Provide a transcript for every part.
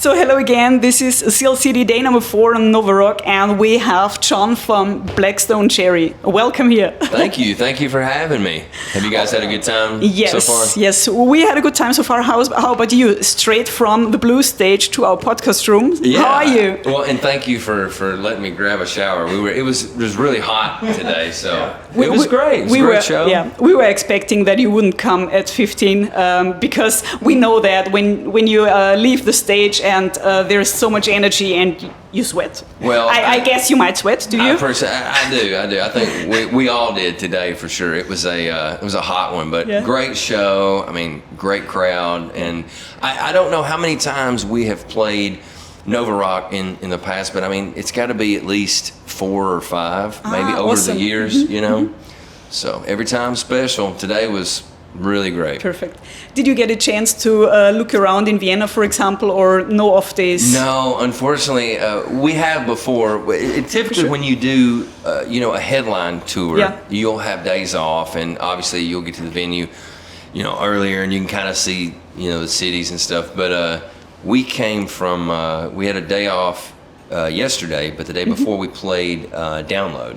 So hello again, this is CLCD day number 4 on Nova Rock, and we have John from Blackstone Cherry. Welcome here. Thank you for having me. Have you guys had a good time so far? Yes, we had a good time so far. How about you? Straight from the blue stage to our podcast room. Yeah. How are you? Well, and thank you for letting me grab a shower. It was really hot today, so it was great. It was a great show. Yeah, we were expecting that you wouldn't come at 15 because we know that when you leave the stage and there's so much energy and you sweat. Well, I guess you might sweat. Do you? I do. I think we all did today for sure. It was a hot one, but great show. I mean, great crowd, and I don't know how many times we have played Nova Rock in the past, but I mean, it's got to be at least 4 or 5, maybe over awesome. the years. You know, so every time special. Today was really great. Perfect. Did you get a chance to look around in Vienna, for example, or no off days? No, unfortunately, we have before. Typically, when you do, a headline tour, you'll have days off, and obviously you'll get to the venue, earlier, and you can kind of see, the cities and stuff. But we came from, we had a day off yesterday, but the day before we played Download.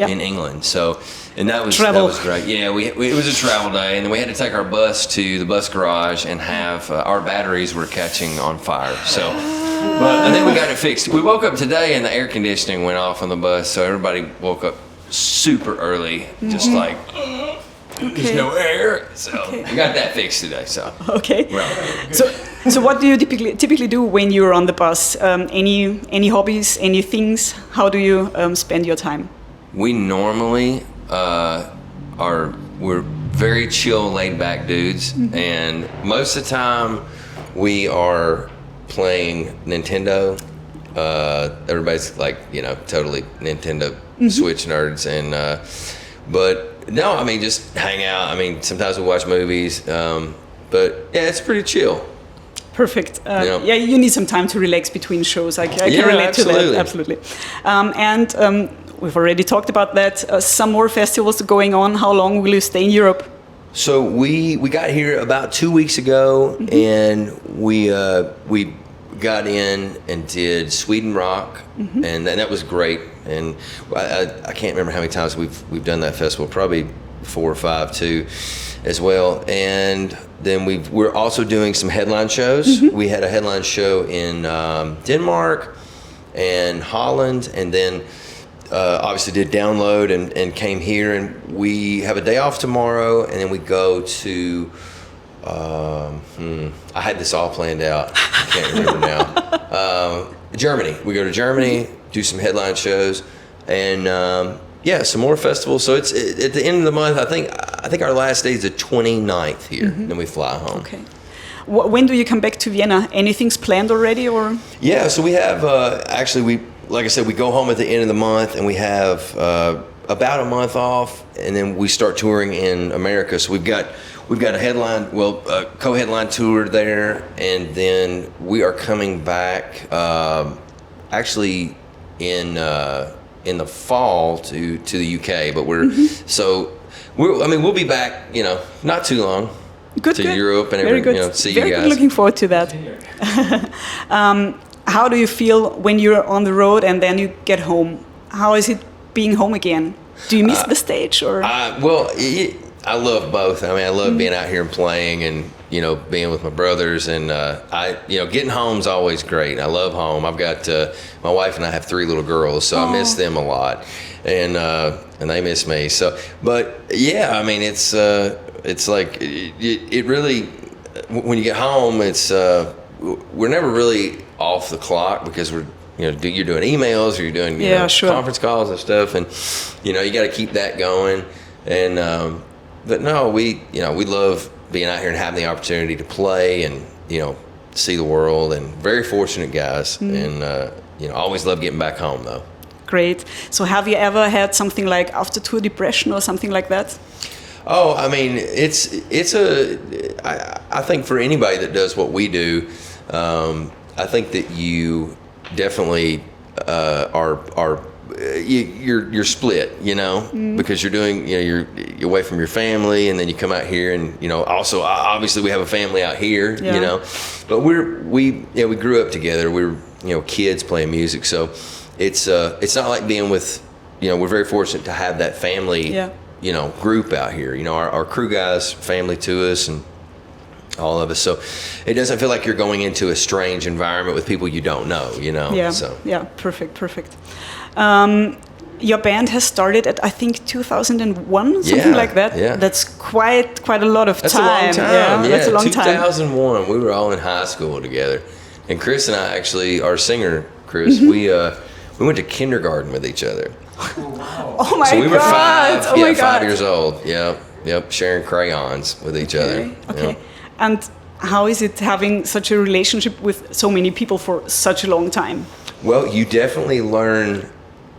In England. So, and that was great. Yeah, it was a travel day, and then we had to take our bus to the bus garage and have our batteries were catching on fire. So, but I think we got it fixed. We woke up today and the air conditioning went off on the bus, so everybody woke up super early, just like. There's no air, so we got that fixed today. So So what do you typically do when you're on the bus? Any hobbies, any things? How do you spend your time? We normally we're very chill, laid back dudes, and most of the time we are playing Nintendo. Everybody's like totally Nintendo Switch nerds, and but. No, I mean, just hang out. I mean, sometimes we watch movies, but yeah, it's pretty chill. Perfect. Yeah, you need some time to relax between shows. I can relate to that, absolutely. And we've already talked about that. Some more festivals going on. How long will you stay in Europe? So we got here about 2 weeks ago, and we got in and did Sweden Rock, and that was great. And I can't remember how many times we've done that festival, probably 4 or 5 too, as well. And then we're also doing some headline shows. We had a headline show in Denmark and Holland, and then obviously did Download and came here. And we have a day off tomorrow, and then we go to. I had this all planned out. I can't remember now. Germany. We go to Germany, do some headline shows, and some more festivals. So it's at the end of the month. I think our last day is the 29th here. Then we fly home. Okay. When do you come back to Vienna? Anything's planned already, or? Yeah. So we have like I said, we go home at the end of the month, and we have about a month off, and then we start touring in America. So we've got a co-headline tour there, and then we are coming back actually in the fall to the UK. But we'll be back, not too long. Good. Europe and everything. See Very you guys. Good. Looking forward to that. How do you feel when you're on the road and then you get home? How is it being home again? Do you miss the stage, or? I love both. I mean, I love being out here and playing, and being with my brothers, and getting home's always great. I love home. I've got my wife and I have 3 little girls, so I miss them a lot, and they miss me. So, but yeah, I mean, it's like it really when you get home, it's we're never really off the clock because you're doing emails or you're doing conference calls and stuff, and you got to keep that going, and. But no, we love being out here and having the opportunity to play and see the world, and very fortunate guys, and always love getting back home though. Great. So have you ever had something like after tour depression or something like that? Oh, I mean, I think for anybody that does what we do, I think that you definitely are you're split, you know, because you're doing, you know, you're away from your family, and then you come out here, and you know, also obviously we have a family out here, you know, but we grew up together. We were, you know, kids playing music, so it's not like being with, you know, we're very fortunate to have that family, you know, group out here. You know, our crew guys, family to us, and all of us. So it doesn't feel like you're going into a strange environment with people you don't know, you know. Yeah. So. Yeah. Perfect. Your band has started at, I think, 2001, something like that. Yeah. That's quite a lot of That's time. a long time. Yeah, that's a long time. 2001. We were all in high school together, and Chris and I actually, our singer Chris, we went to kindergarten with each other. Oh my God! So we were 5. Oh my God. 5 years old. Yep. Sharing crayons with each other. Okay. And how is it having such a relationship with so many people for such a long time? Well, you definitely learn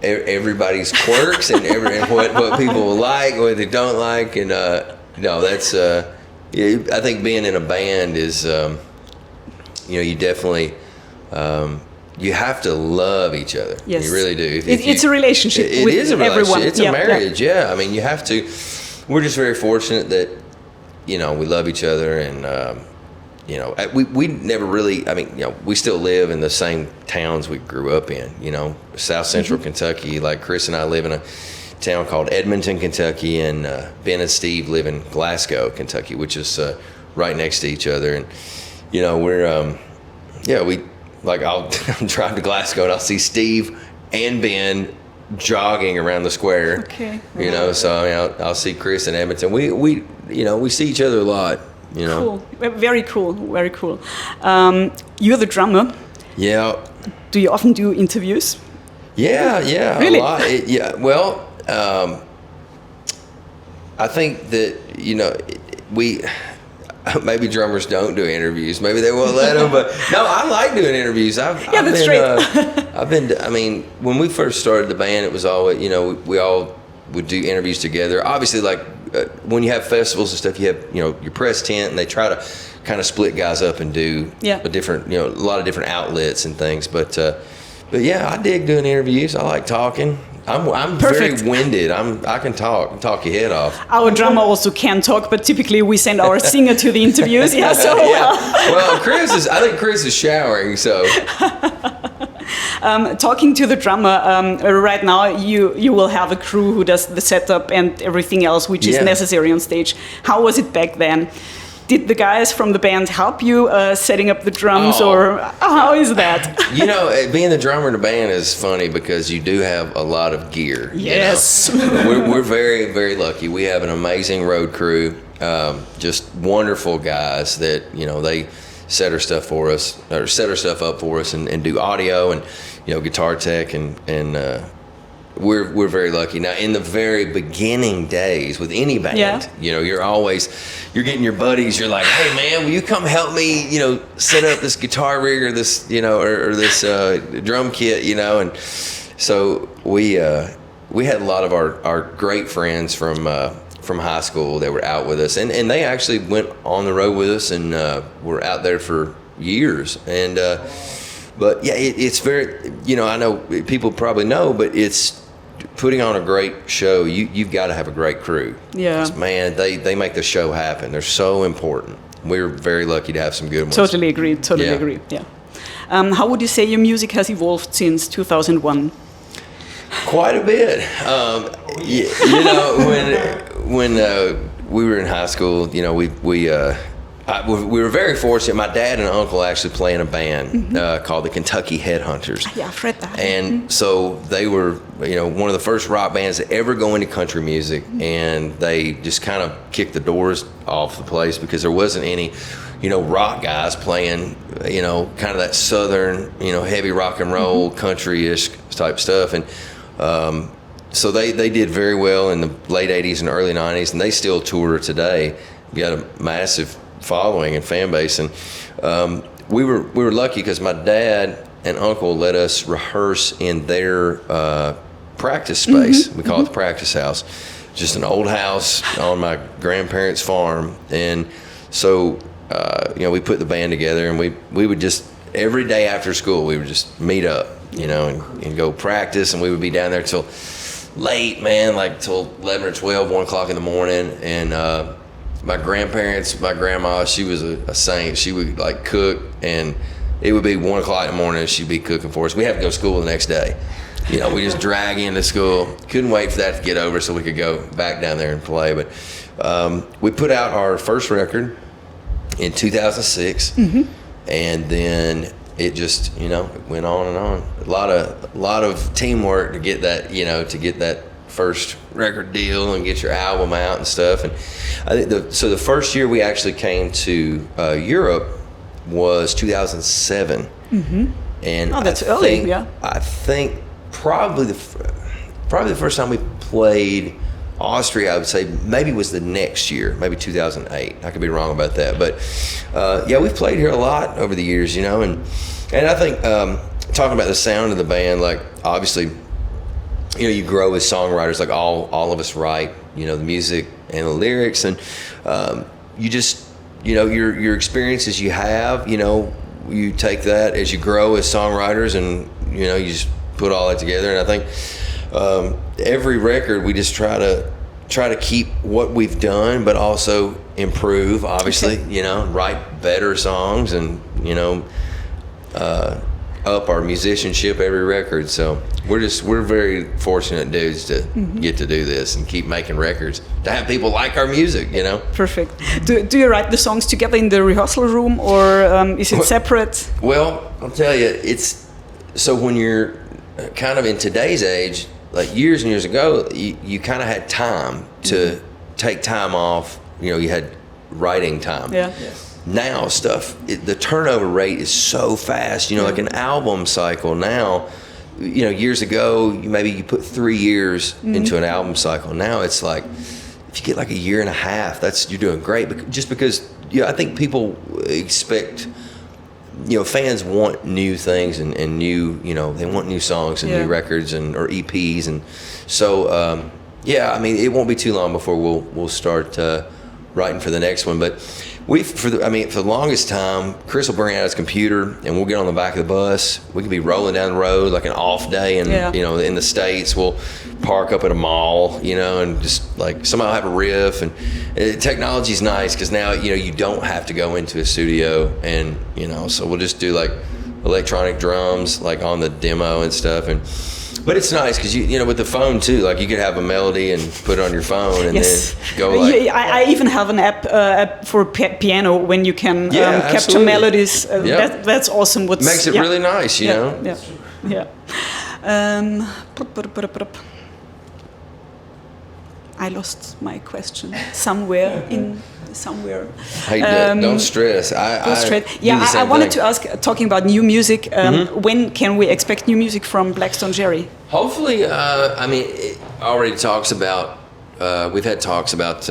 everybody's quirks and what people like, what they don't like, and that's I think being in a band is you know, you definitely you have to love each other. Yes. You really do. It's a relationship. It is a relationship. Everyone. It's a marriage. Yeah. I mean, you have to. We're just very fortunate that, you know, we love each other, and you know, we never really. I mean, you know, we still live in the same towns we grew up in. You know, South Central Kentucky. Like Chris and I live in a town called Edmonton, Kentucky, and Ben and Steve live in Glasgow, Kentucky, which is right next to each other. And you know, we're we like I'll drive to Glasgow and I'll see Steve and Ben jogging around the square. Okay. You know, so I mean, I'll see Chris in Edmonton. We you know, we see each other a lot. You know. Cool. Very cool. Very cool. You're the drummer. Yeah. Do you often do interviews? Yeah. Really? A lot. Well, I think that, you know, maybe drummers don't do interviews. Maybe they won't let them. But no, I like doing interviews. That's right. I mean, when we first started the band, it was always, you know, we all would do interviews together. Obviously, like when you have festivals and stuff, you have, you know, your press tent, and they try to kind of split guys up and do a different, you know, a lot of different outlets and things. But yeah, I dig doing interviews. I like talking. I'm very winded. I can talk your head off. Our drummer also can talk, but typically we send our singer to the interviews. Yeah, so Well, I think Chris is showering, so. Talking to the drummer, right now you will have a crew who does the setup and everything else which is necessary on stage. How was it back then? Did the guys from the band help you setting up the drums, or how is that? You know, being the drummer in the band is funny because you do have a lot of gear. Yes. You know? We're very, very lucky. We have an amazing road crew, just wonderful guys that, you know, they set our stuff up for us and do audio and, you know, guitar tech, and we're very lucky. Now, in the very beginning days with any band, you know, you're getting your buddies. You're like, hey man, will you come help me, you know, set up this guitar rig or this, you know, or this drum kit, you know. And so we had a lot of our great friends from high school that were out with us, and they actually went on the road with us and were out there for years. And but yeah, it's very, you know, I know people probably know, but it's putting on a great show. You've got to have a great crew. Yeah. Man, they make the show happen. They're so important. We're very lucky to have some good ones. Totally agree. Yeah. How would you say your music has evolved since 2001? Quite a bit. You know, when we were in high school, you know, we were very fortunate. My dad and uncle actually play in a band called the Kentucky Headhunters. Yeah, I've read that. And so they were, you know, one of the first rock bands to ever go into country music, and they just kind of kicked the doors off the place because there wasn't any, you know, rock guys playing, you know, kind of that southern, you know, heavy rock and roll, country-ish type stuff. And so they did very well in the late 80s and early 90s, and they still tour today. We got a massive following and fan base, and we were lucky because my dad and uncle let us rehearse in their practice space. We call it the practice house, just an old house on my grandparents' farm. And so you know, we put the band together, and we would just every day after school, we would just meet up, you know, and go practice, and we would be down there till late, man, like till 11 or 12, 1 o'clock in the morning. And my grandparents, my grandma, she was a saint. She would like cook, and it would be 1 o'clock in the morning, and she'd be cooking for us. We had to go to school the next day. You know, we just drag into school. Couldn't wait for that to get over so we could go back down there and play. But we put out our first record in 2006, and then it just, you know, it went on and on. A lot of teamwork to get that, you know, to get that first record deal and get your album out and stuff. And I think so the first year we actually came to Europe was 2007. And that's early. Yeah, I think probably the first time we played Austria, I would say maybe was the next year, maybe 2008. I could be wrong about that, but yeah, we've played here a lot over the years, you know, and I think talking about the sound of the band, like obviously, you know, you grow as songwriters, like all of us write, you know, the music and the lyrics, and you just, you know, your experiences you have, you know, you take that as you grow as songwriters, and you know, you just put all that together. And I think every record we just try to keep what we've done, but also improve, obviously, you know, write better songs, and you know, up our musicianship every record. So we're very fortunate dudes to get to do this and keep making records, to have people like our music, you know. Perfect. Do you write the songs together in the rehearsal room, or is it separate? Well, I'll tell you, it's so when you're kind of in today's age, like years and years ago, you kind of had time to take time off. You know, you had writing time. Yeah. Now the turnover rate is so fast. You know, like an album cycle now, you know, years ago, maybe you put 3 years into an album cycle. Now it's like, if you get like a year and a half, you're doing great. Just because, you know, I think people expect, you know, fans want new things and new, you know, they want new songs and new records or EPs. And so, yeah, I mean, it won't be too long before we'll start writing for the next one. But for the longest time, Chris will bring out his computer and we'll get on the back of the bus. We could be rolling down the road like an off day, and you know, in the States, we'll park up at a mall, you know, and just like somehow have a riff. And technology's nice because now, you know, you don't have to go into a studio, and you know, so we'll just do like electronic drums like on the demo and stuff. But it's nice because you know, with the phone too, like you could have a melody and put it on your phone and then go like. I even have an app for piano when you can capture melodies. That's awesome. Makes it really nice, you know. Yeah. I lost my question somewhere. Hey, don't stress. I wanted to ask, talking about new music, when can we expect new music from Blackstone Jerry? Hopefully, I mean, it already talks about, we've had talks about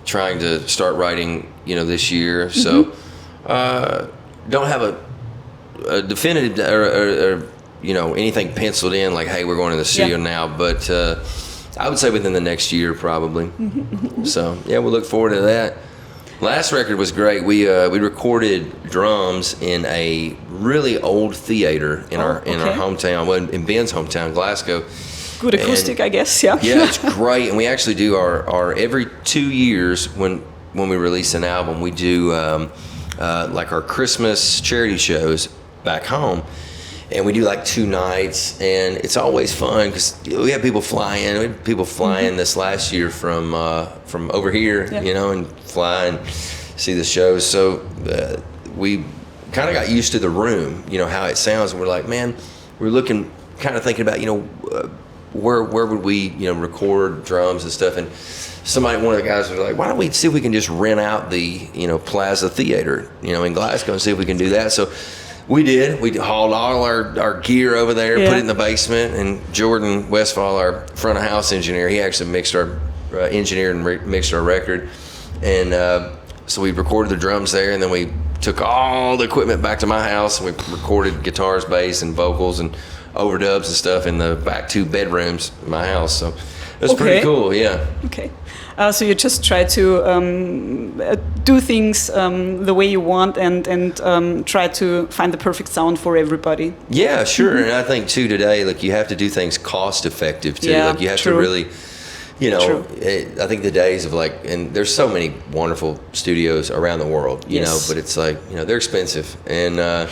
trying to start writing, you know, this year. So, don't have a definitive or, you know, anything penciled in like, hey, we're going to the studio now, but I would say within the next year, probably. So, yeah, we'll look forward to that. Last record was great. We recorded drums in a really old theater in our hometown, in Ben's hometown, Glasgow. Good acoustic, I guess. Yeah, it's great. And we actually do our every 2 years when we release an album, we do like our Christmas charity shows back home. And we do like 2 nights, and it's always fun because we have people fly in. We had people fly in this last year from over here, you know, and fly and see the shows. So we kind of got used to the room, you know, how it sounds. And we're like, man, we're looking, kind of thinking about, you know, where would we, you know, record drums and stuff. And one of the guys was like, why don't we see if we can just rent out the, you know, Plaza Theater, you know, in Glasgow, and see if we can do that. So we did. We hauled all our gear over there, put it in the basement, and Jordan Westfall, our front of house engineer, he actually mixed our engineered and mixed our record. And so we recorded the drums there, and then we took all the equipment back to my house, and we recorded guitars, bass, and vocals, and overdubs and stuff in the back 2 bedrooms of my house. So That's pretty cool. Yeah. Okay. So you just try to do things the way you want and try to find the perfect sound for everybody. Yeah, sure. And I think too today, like you have to do things cost effective too. Yeah, like you have to really, I think the days of like, and there's so many wonderful studios around the world, you know, but it's like, they're expensive. And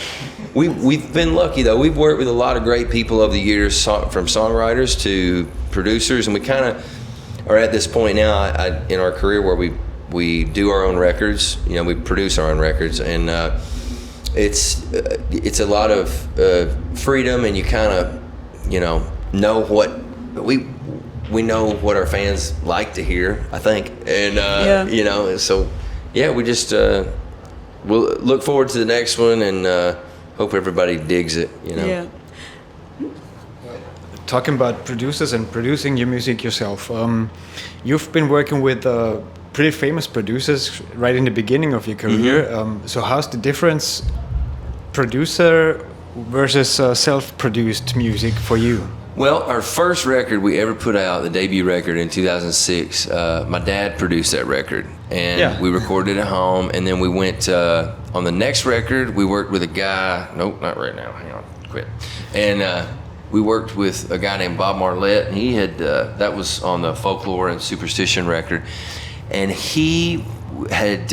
we've been lucky though. We've worked with a lot of great people over the years, from songwriters to producers, and we kind of are at this point now in our career where we do our own records. We produce our own records, and it's a lot of freedom, and you kind of know what we know what our fans like to hear, I think, and so we just we'll look forward to the next one and hope everybody digs it. Yeah. Talking about producers and producing your music yourself, you've been working with pretty famous producers right in the beginning of your career. So how's the difference, producer versus self-produced music for you? Well, our first record we ever put out, the debut record in 2006, my dad produced that record, and we recorded it at home, and then we went on the next record, we worked with a guy, nope, not right now, hang on, quit, and we worked with a guy named Bob Marlette, and he had, that was on the Folklore and Superstition record, and he had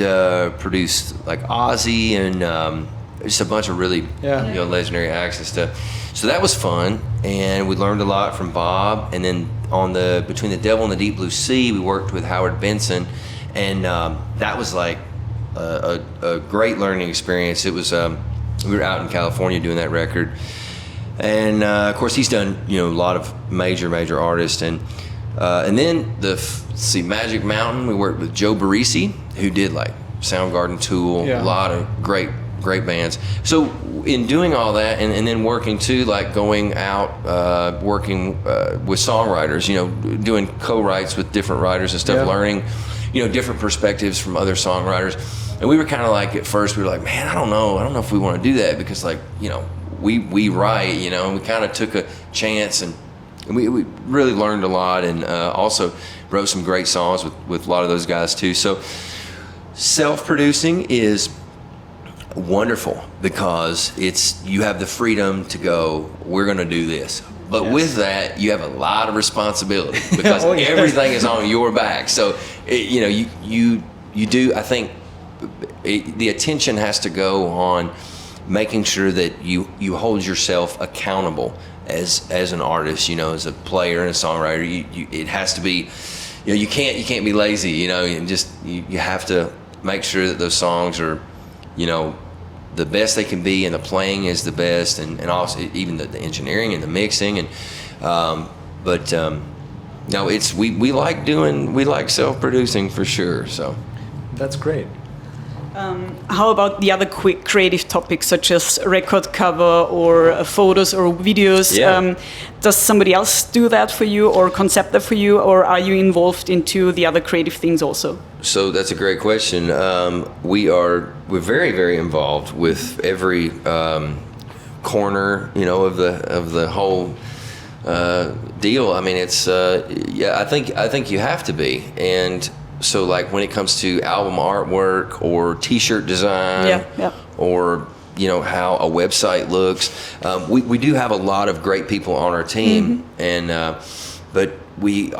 produced like Ozzy and just a bunch of really legendary acts and stuff. So that was fun, and we learned a lot from Bob. And then on Between the Devil and the Deep Blue Sea, we worked with Howard Benson, and that was like a great learning experience. It was we were out in California doing that record. And of course, he's done a lot of major artists, and then Magic Mountain. We worked with Joe Barresi, who did like Soundgarden, Tool, a lot of great bands. So in doing all that, and then working too, like going out, working with songwriters, doing co-writes with different writers and stuff, learning, different perspectives from other songwriters. And we were kind of like, at first, we were like, man, I don't know if we want to do that, because like, we write, and we kind of took a chance, and we really learned a lot, and also wrote some great songs with a lot of those guys too. So self-producing is wonderful because you have the freedom to go, we're going to do this. But with that, you have a lot of responsibility because everything is on your back. So, you do, I think the attention has to go on making sure that you hold yourself accountable as an artist, as a player and a songwriter. It has to be, you can't be lazy, and just you have to make sure that those songs are, the best they can be, and the playing is the best, and also even the engineering and the mixing, and no, it's we like self-producing for sure. So that's great. How about the other quick creative topics such as record cover or photos or videos? Does somebody else do that for you or concept that for you, or are you involved into the other creative things also? So that's a great question. We're very, very involved with every corner, of the whole deal. I mean, it's I think you have to be. And so like when it comes to album artwork or T-shirt design, or how a website looks, we do have a lot of great people on our team, and but we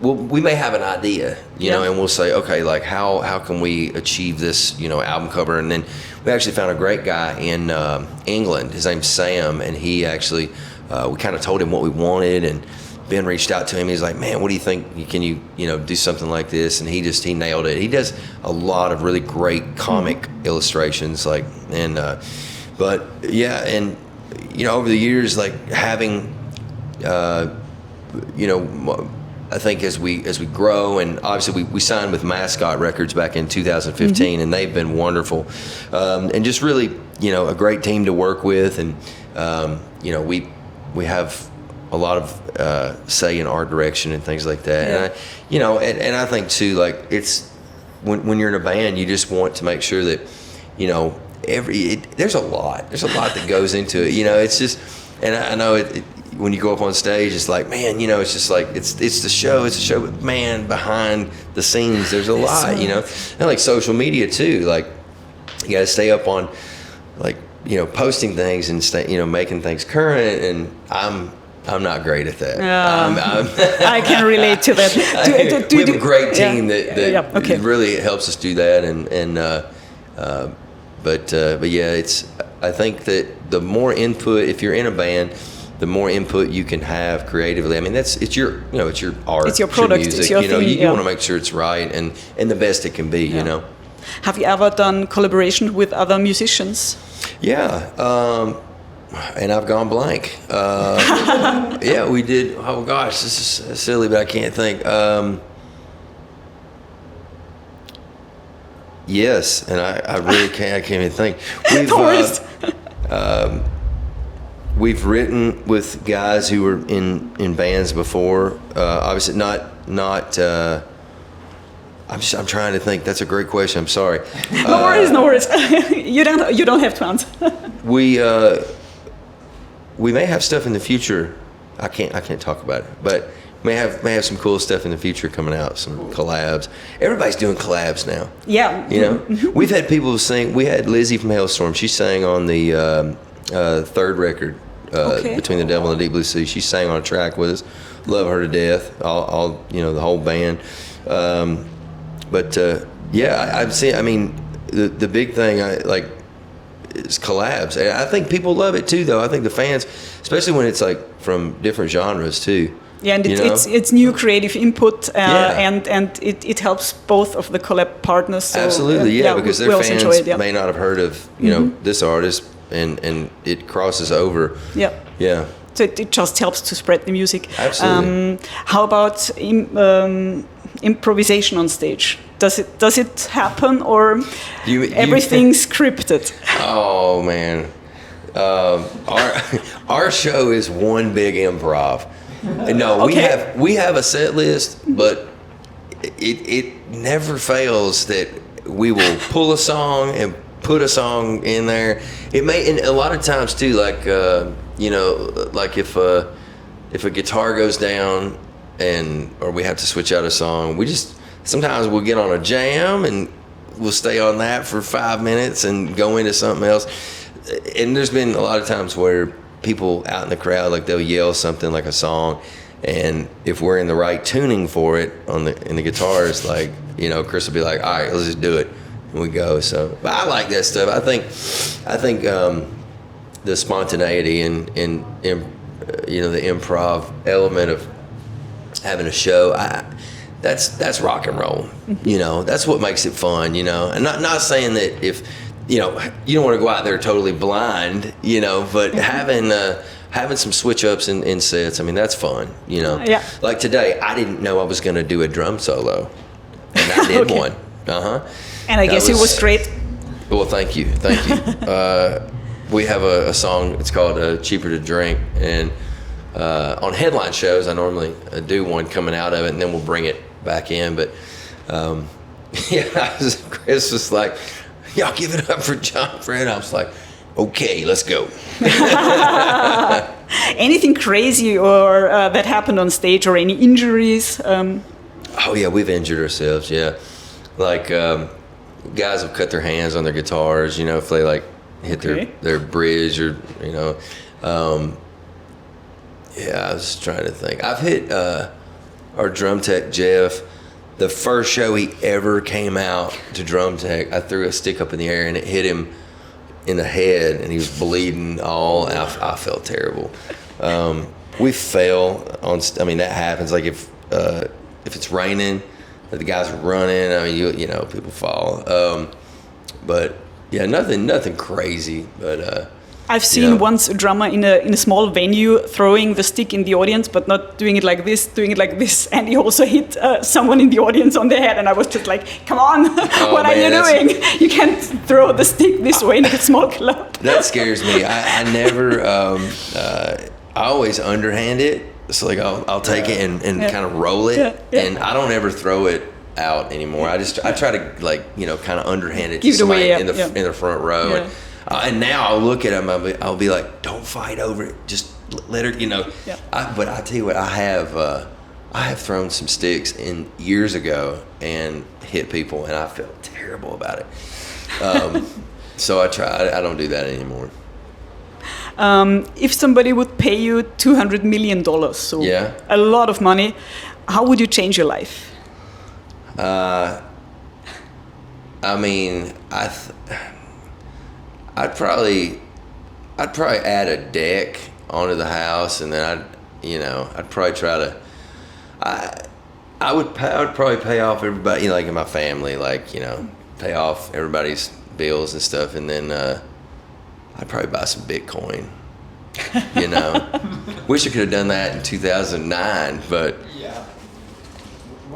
we may have an idea, and we'll say, okay, like how can we achieve this, album cover, and then we actually found a great guy in England. His name's Sam, and he actually we kind of told him what we wanted, and Ben reached out to him. He's like, man, what do you think? Can you do something like this? And he nailed it. He does a lot of really great comic illustrations, but over the years, like having, I think as we grow, and obviously we signed with Mascot Records back in 2015, and they've been wonderful, and just really, a great team to work with, and we have a lot of say in art direction and things like that. And I think too, like it's when you're in a band, you just want to make sure that there's a lot that goes into it. It's just, and I know when you go up on stage, it's like, man, you know, it's just like it's the show, but man, behind the scenes, there's a lot, you know, and like social media too. Like you got to stay up on, like, you know, posting things and stay, you know, making things current, and I'm not great at that. I can relate to that. We have a great team that really helps us do that, but yeah, I think that the more input, if you're in a band, the more input you can have creatively. I mean, it's your art, it's your product, it's your music. It's your you know, thing, you want to make sure it's right and the best it can be. You know. Have you ever done collaboration with other musicians? Yeah, and I've gone blank. Yeah, we did. Oh gosh, this is silly, but I can't think. Yes, and I really can't. I can't even think. We've written with guys who were in bands before. Obviously, not. I'm trying to think. That's a great question. I'm sorry. No worries. You don't have to answer. We may have stuff in the future. I can't talk about it, but may have some cool stuff in the future coming out. Some collabs. Everybody's doing collabs now. Yeah. You know, we've had people sing. We had Lizzie from Hailstorm. She sang on the third record, Between the Devil and the Deep Blue Sea. She sang on a track with us. Love her to death. All you know, the whole band. But yeah, I've seen. I mean, the big thing is collabs. And I think people love it too, though. I think the fans, especially when it's like from different genres too. Yeah, and it's new creative input, and it helps both of the collab partners. So, absolutely, because their fans may not have heard of know this artist, and it crosses over. Yeah. So it just helps to spread the music. Absolutely. How about improvisation on stage? Does it happen, or everything's scripted? Oh man, our show is one big improv. No, we have a set list, but it never fails that we will pull a song and put a song in there. It may, and a lot of times too, like you know, like if a guitar goes down or we have to switch out a song, sometimes we'll get on a jam and we'll stay on that for 5 minutes and go into something else. And there's been a lot of times where people out in the crowd, like they'll yell something like a song, and if we're in the right tuning for it in the guitars, like, you know, Chris will be like, all right, let's just do it, and we go. So, but I like that stuff. I think the spontaneity and you know, the improv element of having a show, that's rock and roll. You know, that's what makes it fun. You know, and not saying that if, you know, you don't want to go out there totally blind, you know, but having some switch ups in sets, I mean, that's fun, you know. Yeah. Like today, I didn't know I was going to do a drum solo, and I did one. And I guess it was great. Well, thank you. We have a song. It's called "Cheaper to Drink," and on headline shows, I normally do one coming out of it, and then we'll bring it back in. But Chris was like, y'all give it up for John Fred. I was like, okay, let's go. Anything crazy or that happened on stage, or any injuries? Oh yeah, we've injured ourselves. Yeah, like guys have cut their hands on their guitars. You know, if they like hit their bridge, or you know. Yeah, I was trying to think. I've hit our drum tech Jeff. The first show he ever came out to drum tech, I threw a stick up in the air and it hit him in the head, and he was bleeding all. I felt terrible. We fail on. I mean, that happens. Like if it's raining, the guys are running. I mean, you know, people fall. But yeah, nothing crazy. But I've seen once a drummer in a small venue throwing the stick in the audience, but not doing it like this, and he also hit someone in the audience on the head, and I was just like, come on, what are you doing? You can't throw the stick this way in a small club. That scares me. I never, I always underhand it, so like I'll take it and kind of roll it, and I don't ever throw it out anymore. I try to, like, you know, kind of underhand it to somebody in the front row. And now I'll look at him, I'll be like, don't fight over it. Just let her, you know. Yeah. But I tell you what, I have thrown some sticks in years ago and hit people, and I felt terrible about it. So I don't do that anymore. If somebody would pay you $200 million, so a lot of money, how would you change your life? I mean, I'd probably add a deck onto the house, and then I'd probably try to. I would probably pay off everybody, you know, like in my family, like, you know, pay off everybody's bills and stuff, and then I'd probably buy some Bitcoin. You know, wish I could have done that in 2009, but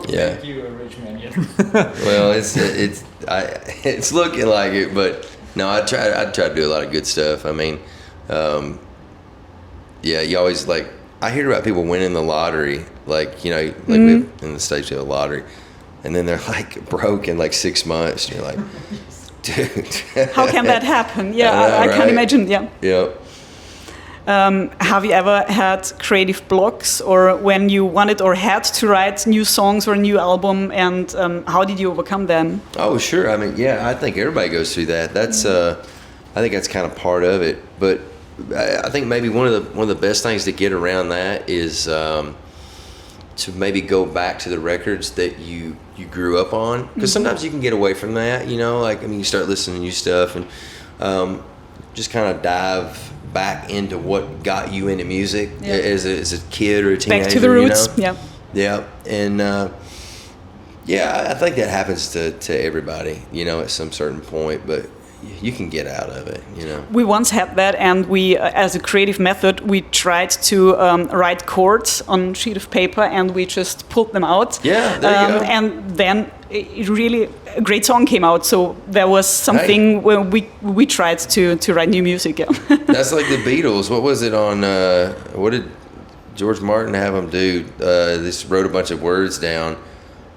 make you a rich man yet. Well, it's looking like it, but no, I'd try to do a lot of good stuff. I mean, you always I hear about people winning the lottery, like, you know, like in the States, you have a lottery, and then they're like broke in like 6 months, and you're like, dude, how can that happen? Yeah, I can't imagine. Yeah. Yeah. Have you ever had creative blocks, or when you wanted or had to write new songs or a new album, and how did you overcome them? Oh, sure. I mean, yeah, I think everybody goes through that. That's, I think that's kind of part of it. But I think maybe one of the best things to get around that is to maybe go back to the records that you grew up on, because sometimes you can get away from that. You know, like, I mean, you start listening to new stuff and just kind of dive back into what got you into music as a kid or a teenager. Back to the roots, you know? Yeah, and I think that happens to everybody, you know, at some certain point, but you can get out of it, you know. We once had that, and we, as a creative method, we tried to write chords on a sheet of paper, and we just pulled them out. Yeah, there you go. And then a great song came out. So there was something where we tried to write new music. Yeah. That's like the Beatles. What was it on? What did George Martin have them do? They just wrote a bunch of words down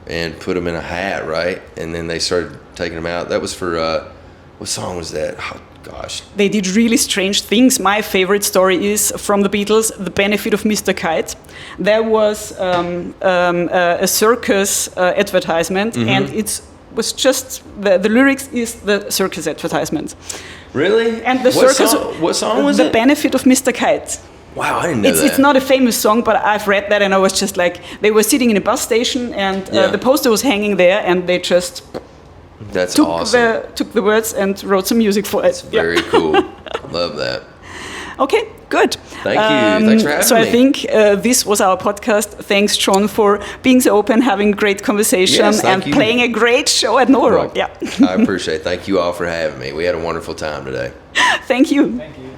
and put them in a hat, right? And then they started taking them out. That was for. What song was that? Oh, gosh. They did really strange things. My favorite story is from the Beatles, The Benefit of Mr. Kite. There was a circus advertisement, and it was just, the lyrics is the circus advertisement. Really? And the circus. What song was it? The Benefit of Mr. Kite. Wow, I didn't know that. It's not a famous song, but I've read that, and I was just like, they were sitting in a bus station, and the poster was hanging there, and they just... That's awesome. Took the words and wrote some music for it. That's very cool. Love that. Okay, good. Thank you. Thanks for having me. So I think this was our podcast. Thanks, John, for being so open, having a great conversation, and playing a great show at Nova Rock. Yeah. I appreciate it. Thank you all for having me. We had a wonderful time today. Thank you. Thank you.